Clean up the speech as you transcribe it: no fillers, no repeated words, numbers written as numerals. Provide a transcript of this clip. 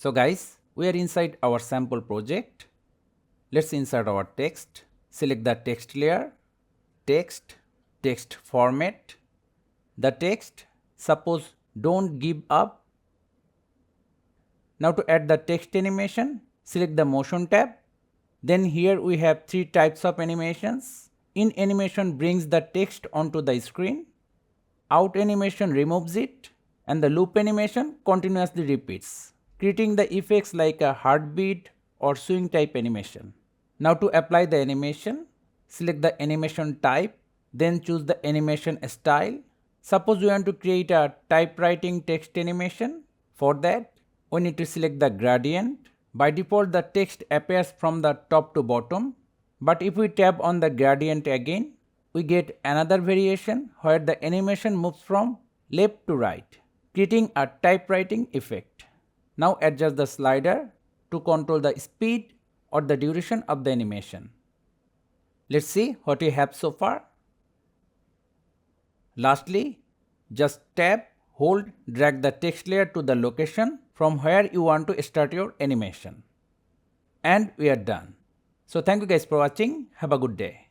So guys, we are inside our sample project. Let's insert our text. Select the text layer, text, text format. The text, suppose don't give up. Now to add the text animation, select the motion tab. Then here we have three types of animations. In animation brings the text onto the screen. Out animation removes it, and the loop animation continuously repeats, creating the effects like a heartbeat or swing type animation. Now to apply the animation, select the animation type, then choose the animation style. Suppose you want to create a typewriting text animation. For that, we need to select the gradient. By default, the text appears from the top to bottom, but if we tap on the gradient again, we get another variation where the animation moves from left to right, creating a typewriting effect. Now adjust the slider to control the speed or the duration of the animation. Let's see what we have so far. Lastly, just tap, hold, drag the text layer to the location from where you want to start your animation. And we are done. So thank you guys for watching. Have a good day.